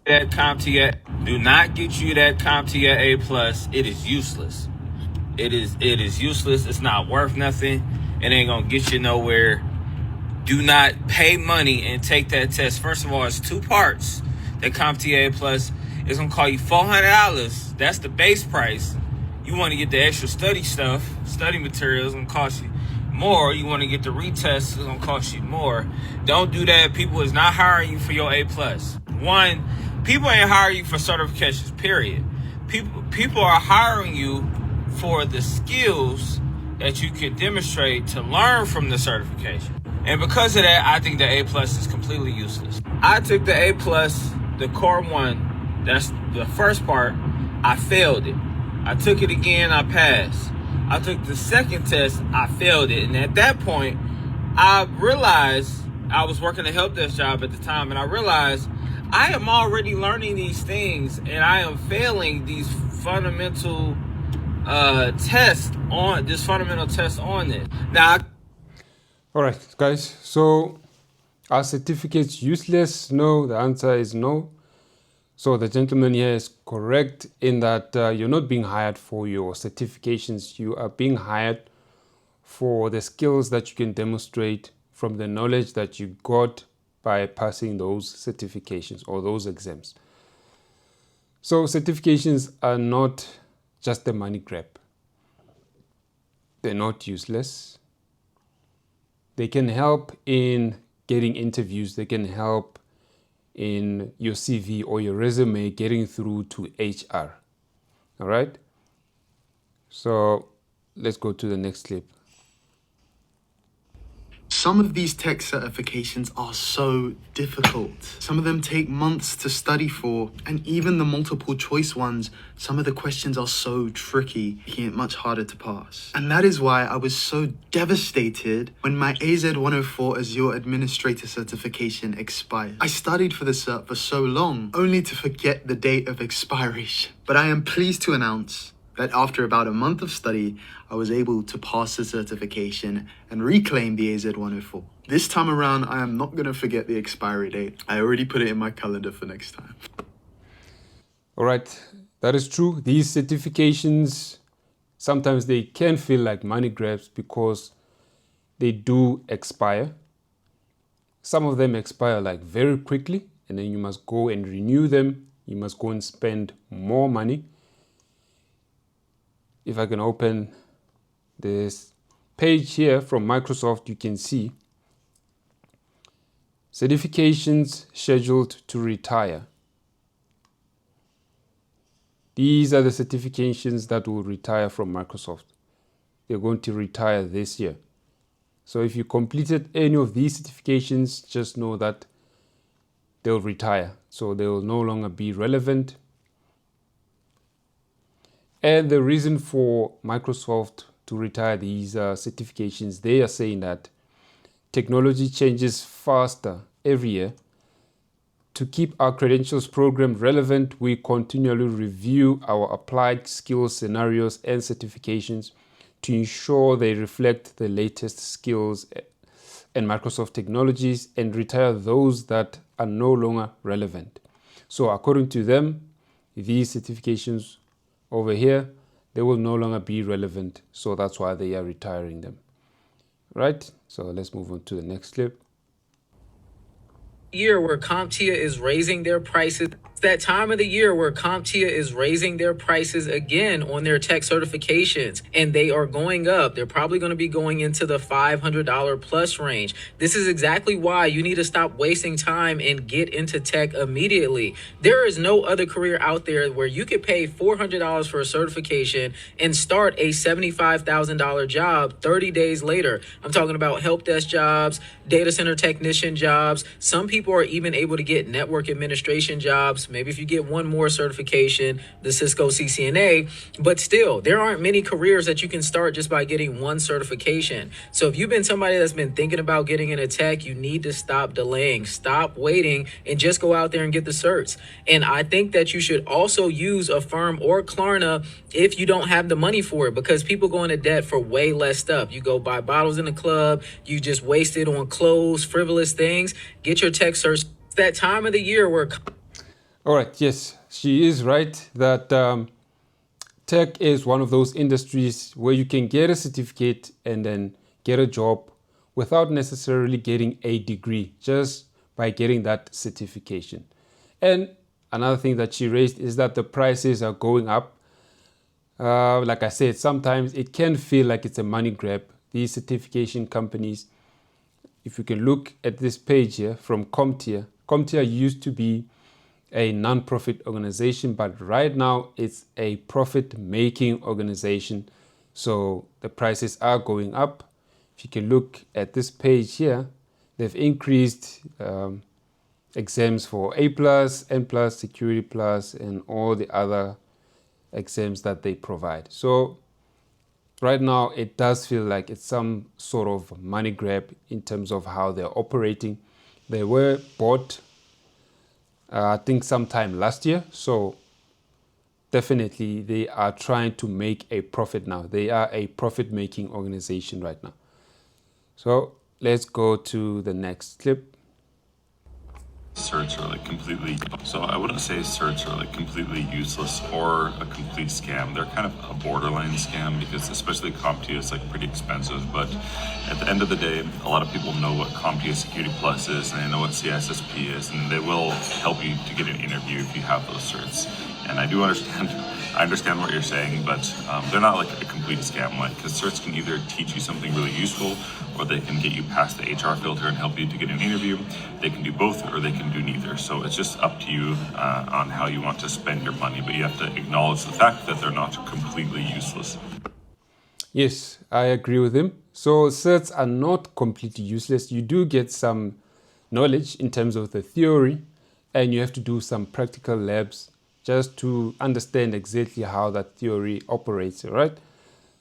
that Comptia, do not get you that Comptia A+. It is useless. It is useless. It's not worth nothing. It ain't gonna get you nowhere. Do not pay money and take that test. First of all, it's 2 parts. That Comptia A+ is gonna call you $400. That's the base price. You want to get the extra study stuff, study materials, gonna cost you more. You want to get the retest, it's gonna cost you more. Don't do that. People is not hiring you for your A+. One, people ain't hiring you for certifications, period. People are hiring you for the skills that you can demonstrate to learn from the certification. And because of that, I think the A+ is completely useless. I took the A+, the core 1, that's the first part, I failed it. I took it again, I passed. I took the second test, I failed it. And at that point, I realized, I was working a help desk job at the time, and I realized I am already learning these things and I am failing these fundamental tests on this. Now, all right, guys, so are certificates useless? No, the answer is no. So the gentleman here is correct in that you're not being hired for your certifications. You are being hired for the skills that you can demonstrate from the knowledge that you got by passing those certifications or those exams. So certifications are not just a money grab. They're not useless. They can help in getting interviews. They can help in your CV or your resume getting through to HR. All right. So let's go to the next clip. Some of these tech certifications are so difficult. Some of them take months to study for, and even the multiple choice ones, some of the questions are so tricky, making it much harder to pass. And that is why I was so devastated when my AZ-104 Azure Administrator certification expired. I studied for the cert for so long, only to forget the date of expiration. But I am pleased to announce that after about a month of study, I was able to pass the certification and reclaim the AZ-104. This time around, I am not gonna forget the expiry date. I already put it in my calendar for next time. All right, that is true. These certifications, sometimes they can feel like money grabs because they do expire. Some of them expire like very quickly, and then you must go and renew them. You must go and spend more money. If I can open this page here from Microsoft, you can see certifications scheduled to retire. These are the certifications that will retire from Microsoft. They're going to retire this year. So if you completed any of these certifications, just know that they'll retire. So they will no longer be relevant. And the reason for Microsoft to retire these certifications, they are saying that technology changes faster every year. To keep our credentials program relevant, we continually review our applied skills scenarios and certifications to ensure they reflect the latest skills and Microsoft technologies and retire those that are no longer relevant. So according to them, these certifications over here, they will no longer be relevant. So that's why they are retiring them. Right? So let's move on to the next clip. Year where Comptia is raising their prices. It's that time of the year where Comptia is raising their prices again on their tech certifications, and they are going up. They're probably going to be going into the $500 plus range. This is exactly why you need to stop wasting time and get into tech immediately. There is no other career out there where you could pay $400 for a certification and start a $75,000 job 30 days later. I'm talking about help desk jobs, data center technician jobs. Some people are even able to get network administration jobs. Maybe if you get one more certification, the Cisco CCNA, but still, there aren't many careers that you can start just by getting one certification. So if you've been somebody that's been thinking about getting into tech, you need to stop delaying, stop waiting, and just go out there and get the certs. And I think that you should also use Affirm or Klarna if you don't have the money for it, because people go into debt for way less stuff. You go buy bottles in the club, you just waste it on clothes, frivolous things. Get your tech certs. It's that time of the year where... All right, yes, she is right that tech is one of those industries where you can get a certificate and then get a job without necessarily getting a degree, just by getting that certification. And another thing that she raised is that the prices are going up. Like I said, sometimes it can feel like it's a money grab. These certification companies, if you can look at this page here from Comptia, Comptia used to be a non-profit organization, but right now it's a profit-making organization. So the prices are going up. If you can look at this page here, they've increased exams for A+, N+, Security Plus, and all the other exams that they provide. So right now it does feel like it's some sort of money grab in terms of how they're operating. They were bought I think sometime last year, so definitely they are trying to make a profit now. They are a profit-making organization right now. So let's go to the next clip. Certs are like completely, so I wouldn't say certs are like completely useless or a complete scam. They're kind of a borderline scam because especially Comptia is like pretty expensive, but at the end of the day, a lot of people know what Comptia Security Plus is and they know what CSSP is, and they will help you to get an interview if you have those certs. And I understand what you're saying, but they're not like a complete scam, like, because certs can either teach you something really useful or they can get you past the HR filter and help you to get an interview. They can do both or they can do neither. So it's just up to you on how you want to spend your money, but you have to acknowledge the fact that they're not completely useless. Yes, I agree with him. So certs are not completely useless. You do get some knowledge in terms of the theory, and you have to do some practical labs just to understand exactly how that theory operates, right?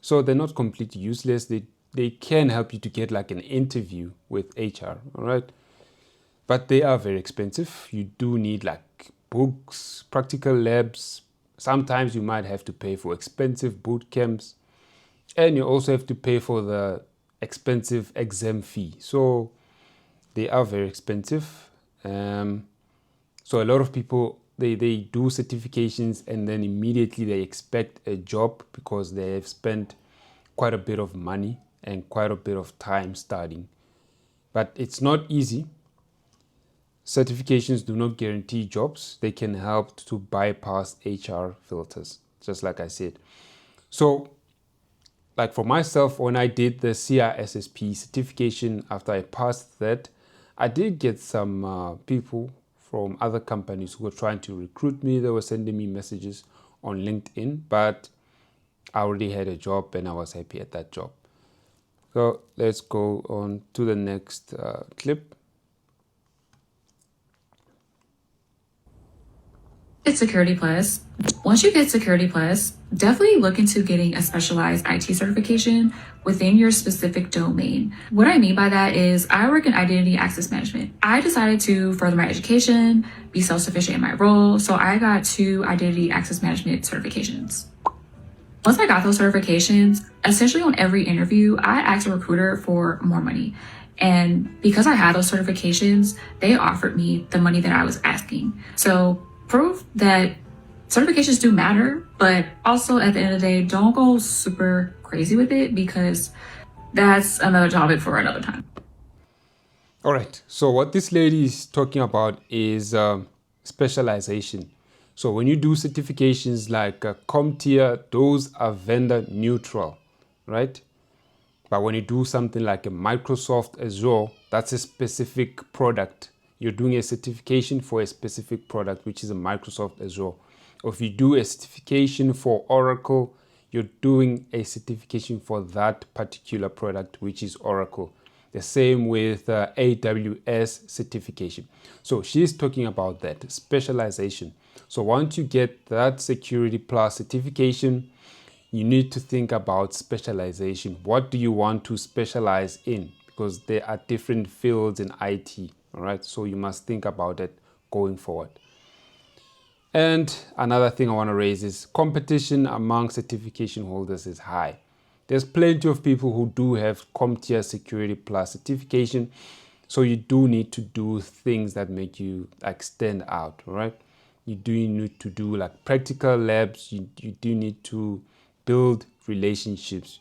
So they're not completely useless. They can help you to get like an interview with HR, all right? But they are very expensive. You do need like books, practical labs. Sometimes you might have to pay for expensive boot camps, and you also have to pay for the expensive exam fee. So they are very expensive. So a lot of people, they do certifications and then immediately they expect a job because they have spent quite a bit of money and quite a bit of time studying. But it's not easy. Certifications do not guarantee jobs. They can help to bypass HR filters, just like I said. So, like for myself, when I did the CISSP certification, after I passed that, I did get some people from other companies who were trying to recruit me. They were sending me messages on LinkedIn, but I already had a job and I was happy at that job. So let's go on to the next clip. Get Security Plus. Once you get Security Plus, definitely look into getting a specialized IT certification within your specific domain. What I mean by that is I work in identity access management. I decided to further my education, be self-sufficient in my role, so I got 2 identity access management certifications. Once I got those certifications, essentially on every interview, I asked a recruiter for more money. And because I had those certifications, they offered me the money that I was asking. So prove that certifications do matter, but also at the end of the day, don't go super crazy with it because that's another topic for another time. All right. So what this lady is talking about is specialization. So when you do certifications like Comptia, those are vendor neutral, right? But when you do something like a Microsoft Azure, that's a specific product. You're doing a certification for a specific product, which is a Microsoft Azure. Or if you do a certification for Oracle, you're doing a certification for that particular product, which is Oracle. The same with AWS certification. So she's talking about that specialization. So once you get that Security Plus certification, you need to think about specialization. What do you want to specialize in? Because there are different fields in IT, all right? So you must think about it going forward. And another thing I want to raise is competition among certification holders is high. There's plenty of people who do have Comptia Security Plus certification. So you do need to do things that make you like stand out, right? You do need to do like practical labs. You do need to build relationships.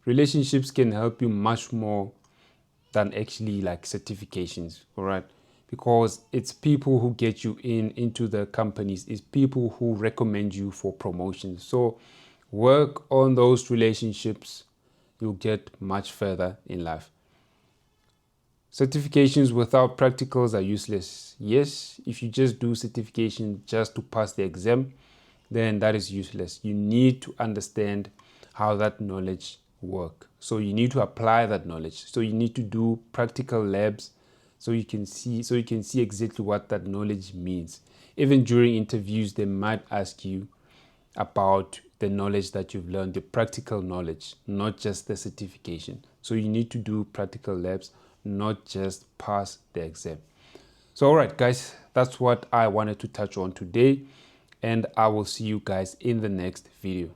Relationships can help you much more than actually like certifications, all right? Because it's people who get you into the companies, it's people who recommend you for promotions. So work on those relationships, you'll get much further in life. Certifications without practicals are useless. Yes, if you just do certification just to pass the exam, then that is useless. You need to understand how that knowledge works. So you need to apply that knowledge. So you need to do practical labs so you can see exactly what that knowledge means. Even during interviews, they might ask you about the knowledge that you've learned, the practical knowledge, not just the certification. So you need to do practical labs, not just pass the exam. So all right, guys, that's what I wanted to touch on today, and I will see you guys in the next video.